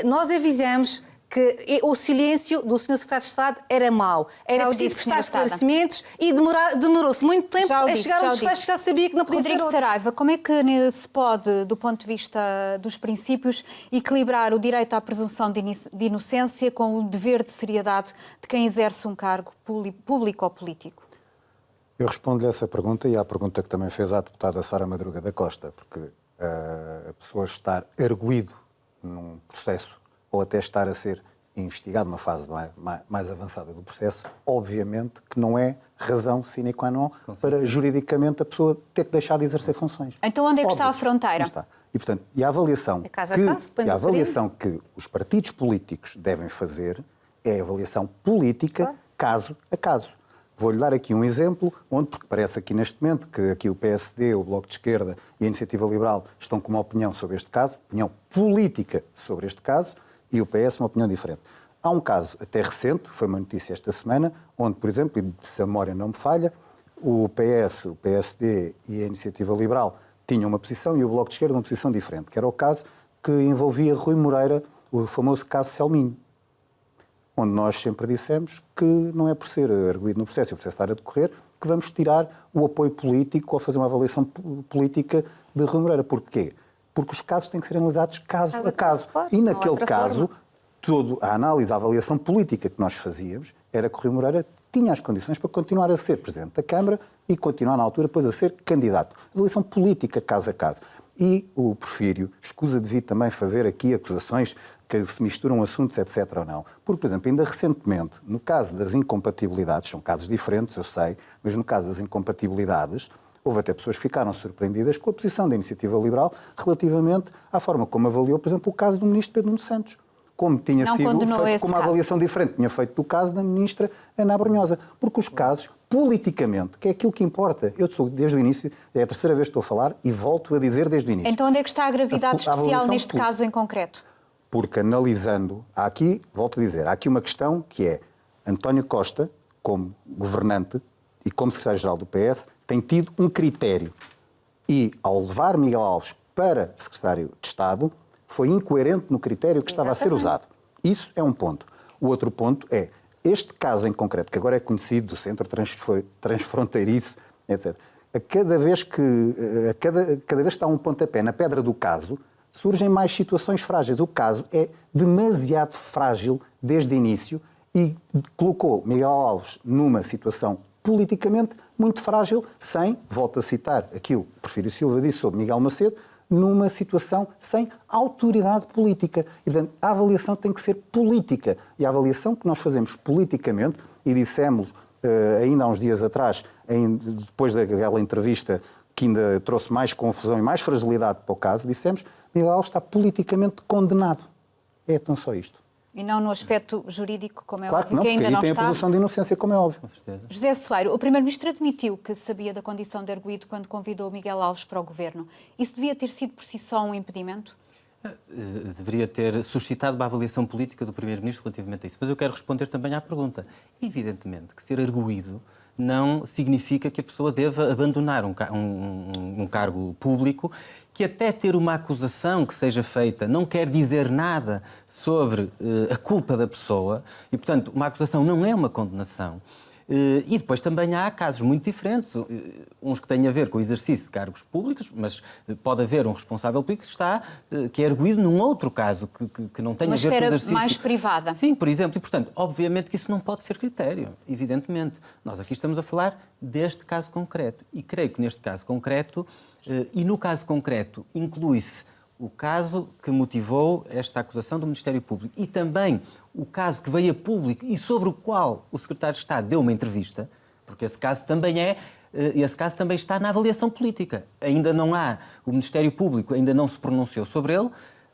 nós avisamos que o silêncio do Sr. Secretário de Estado era mau. Era preciso prestar esclarecimentos e demorou-se muito tempo a chegar a um desfecho que já sabia que não podia ser Rodrigo outro. Saraiva, como é que se pode, do ponto de vista dos princípios, equilibrar o direito à presunção de inocência com o dever de seriedade de quem exerce um cargo público ou político? Eu respondo-lhe essa pergunta e à pergunta que também fez a deputada Sara Madruga da Costa, porque a pessoa estar arguido num processo ou até estar a ser investigado numa fase mais avançada do processo, obviamente que não é razão sine qua non para juridicamente a pessoa ter que deixar de exercer funções. Então onde é que está a fronteira? Está. E, portanto, a avaliação, que os partidos políticos devem fazer é a avaliação política, caso a caso. Vou-lhe dar aqui um exemplo, porque parece aqui neste momento que aqui o PSD, o Bloco de Esquerda e a Iniciativa Liberal estão com uma opinião sobre este caso, opinião política sobre este caso, e o PS uma opinião diferente. Há um caso até recente, foi uma notícia esta semana, onde, por exemplo, e se a memória não me falha, o PS, o PSD e a Iniciativa Liberal tinham uma posição e o Bloco de Esquerda uma posição diferente, que era o caso que envolvia Rui Moreira, o famoso caso Selminho, onde nós sempre dissemos que não é por ser arguido no processo e o processo estar a decorrer que vamos tirar o apoio político ou fazer uma avaliação política de Rui Moreira. Porquê? Porque os casos têm que ser analisados caso a caso. Claro, e naquele caso, toda a análise, a avaliação política que nós fazíamos era que o Rui Moreira tinha as condições para continuar a ser Presidente da Câmara e continuar na altura depois a ser candidato. Avaliação política caso a caso. E o Porfírio escusa de vir também fazer aqui acusações que se misturam assuntos, etc. ou não. Porque, por exemplo, ainda recentemente, no caso das incompatibilidades, são casos diferentes, eu sei, mas no caso das incompatibilidades, houve até pessoas que ficaram surpreendidas com a posição da Iniciativa Liberal relativamente à forma como avaliou, por exemplo, o caso do Ministro Pedro Nuno Santos. Como tinha sido feito com uma avaliação diferente, tinha feito do caso da Ministra Ana Abrunhosa. Porque os casos, politicamente, que é aquilo que importa, eu sou desde o início, é a terceira vez que estou a falar e volto a dizer desde o início. Então onde é que está a gravidade especial neste caso em concreto? Porque analisando, há aqui, volto a dizer, há aqui uma questão que é António Costa, como governante e como secretário-geral do PS, tem tido um critério e, ao levar Miguel Alves para secretário de Estado, foi incoerente no critério que estava a ser usado. Isso é um ponto. O outro ponto é, este caso em concreto, que agora é conhecido do Centro Transfronteiriço, etc., cada vez que está um pontapé na pedra do caso, surgem mais situações frágeis. O caso é demasiado frágil desde o início e colocou Miguel Alves numa situação politicamente muito frágil, sem, volto a citar aquilo que Porfírio Silva disse sobre Miguel Macedo, numa situação sem autoridade política. E, portanto, a avaliação tem que ser política. E a avaliação que nós fazemos politicamente, e dissemos ainda há uns dias atrás, depois daquela entrevista que ainda trouxe mais confusão e mais fragilidade para o caso, dissemos Miguel Alves está politicamente condenado. É tão só isto. E não no aspecto jurídico, como é claro óbvio, que ainda não não tem está. a presunção de inocência, como é óbvio. Com certeza. José Soeiro, o Primeiro-Ministro admitiu que sabia da condição de arguido quando convidou Miguel Alves para o Governo. Isso devia ter sido por si só um impedimento? Deveria ter suscitado uma avaliação política do Primeiro-Ministro relativamente a isso. Mas eu quero responder também à pergunta. Evidentemente que ser arguido não significa que a pessoa deva abandonar um cargo público, que até ter uma acusação que seja feita não quer dizer nada sobre a culpa da pessoa e, portanto, uma acusação não é uma condenação. E depois também há casos muito diferentes, uns que têm a ver com o exercício de cargos públicos, mas pode haver um responsável público que é arguido num outro caso, que não tem a ver com o exercício... Uma esfera mais privada. Sim, por exemplo, e portanto, obviamente que isso não pode ser critério, evidentemente. Nós aqui estamos a falar deste caso concreto e creio que neste caso concreto, e no caso concreto inclui-se o caso que motivou esta acusação do Ministério Público e também o caso que veio a público e sobre o qual o Secretário de Estado deu uma entrevista, porque esse caso também está na avaliação política. Ainda não há, o Ministério Público ainda não se pronunciou sobre ele,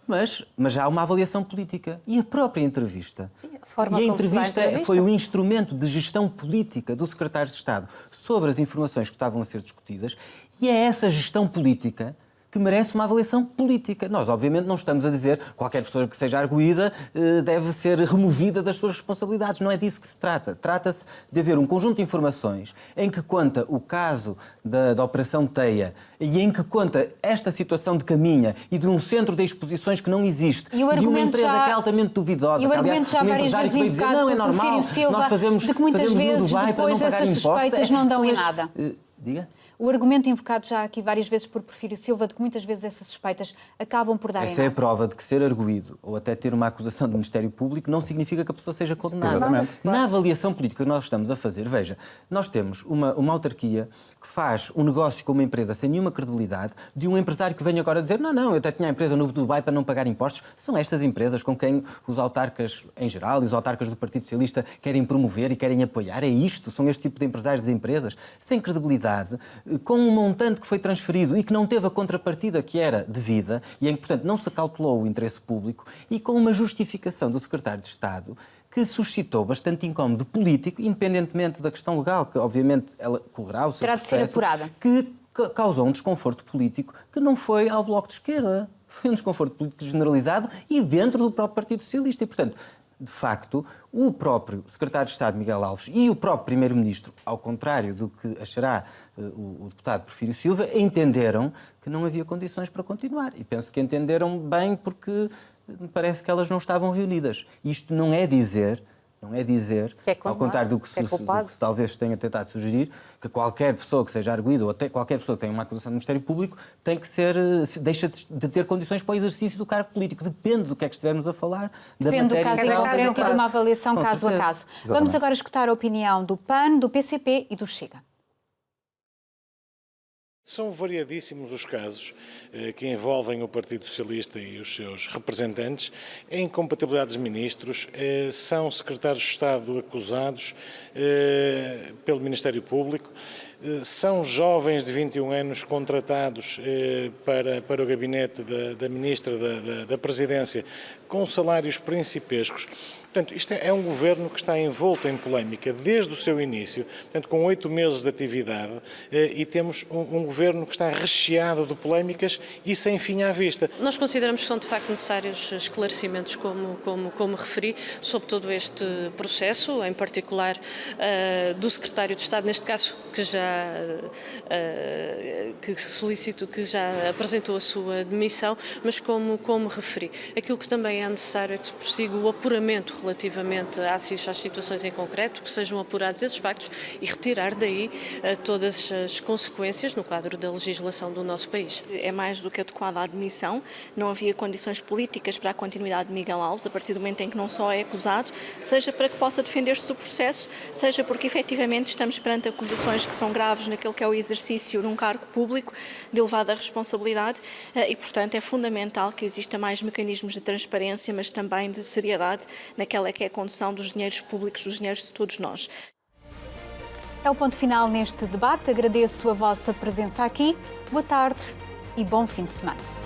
mas já há uma avaliação política. E a própria entrevista. Sim, a entrevista foi o instrumento de gestão política do Secretário de Estado sobre as informações que estavam a ser discutidas e é essa gestão política que que merece uma avaliação política. Nós, obviamente, não estamos a dizer que qualquer pessoa que seja arguída deve ser removida das suas responsabilidades. Não é disso que se trata. Trata-se de haver um conjunto de informações em que conta o caso da Operação Teia e em que conta esta situação de Caminha e de um centro de exposições que não existe e de uma empresa que é altamente duvidosa. E o que, argumento já várias vezes invocado por Porfírio Silva, de que muitas vezes depois essas suspeitas não dão em nada. Diga? O argumento invocado já aqui várias vezes por Porfírio Silva de que muitas vezes essas suspeitas acabam por dar em nada. Essa é a prova de que ser arguído ou até ter uma acusação do Ministério Público não significa que a pessoa seja condenada. Exatamente. Na avaliação política que nós estamos a fazer, veja, nós temos uma autarquia que faz um negócio com uma empresa sem nenhuma credibilidade, de um empresário que vem agora dizer não, eu até tinha a empresa no Dubai para não pagar impostos. São estas empresas com quem os autarcas em geral e os autarcas do Partido Socialista querem promover e querem apoiar. É isto, são este tipo de empresários das empresas, sem credibilidade, com um montante que foi transferido e que não teve a contrapartida que era devida e em que, portanto, não se cautelou o interesse público e com uma justificação do Secretário de Estado que suscitou bastante incómodo político, independentemente da questão legal, que obviamente ela correrá o seu terá de ser apurada, que causou um desconforto político que não foi ao Bloco de Esquerda. Foi um desconforto político generalizado e dentro do próprio Partido Socialista. E, portanto, de facto, o próprio Secretário de Estado, Miguel Alves, e o próprio Primeiro-Ministro, ao contrário do que achará o deputado Porfírio Silva, entenderam que não havia condições para continuar. E penso que entenderam bem porque me parece que elas não estavam reunidas. Isto não é dizer, ao contrário do que se talvez tenha tentado sugerir, que qualquer pessoa que seja arguída ou até qualquer pessoa que tenha uma acusação do Ministério Público tem que deixa de ter condições para o exercício do cargo político. Depende do que é que estivermos a falar. Depende do caso em concreto, de uma avaliação Com caso certeza. a caso. Exatamente. Vamos agora escutar a opinião do PAN, do PCP e do Chega. São variadíssimos os casos que envolvem o Partido Socialista e os seus representantes em incompatibilidades de ministros, são secretários de Estado acusados pelo Ministério Público, são jovens de 21 anos contratados para o gabinete da Ministra da Presidência com salários principescos. Portanto, isto é um governo que está envolto em polémica desde o seu início, portanto, com 8 meses de atividade, e temos um governo que está recheado de polémicas e sem fim à vista. Nós consideramos que são de facto necessários esclarecimentos, como referi, sobre todo este processo, em particular do Secretário de Estado, neste caso, que já apresentou a sua demissão, mas como referi, aquilo que também é necessário é que se prossiga o apuramento relativamente às situações em concreto, que sejam apurados esses factos e retirar daí todas as consequências no quadro da legislação do nosso país. É mais do que adequada a admissão, não havia condições políticas para a continuidade de Miguel Alves, a partir do momento em que não só é acusado, seja para que possa defender-se do processo, seja porque efetivamente estamos perante acusações que são graves naquele que é o exercício de um cargo público de elevada responsabilidade e, portanto, é fundamental que exista mais mecanismos de transparência, mas também de seriedade naquela que é a condução dos dinheiros públicos, dos dinheiros de todos nós. É o ponto final neste debate. Agradeço a vossa presença aqui. Boa tarde e bom fim de semana.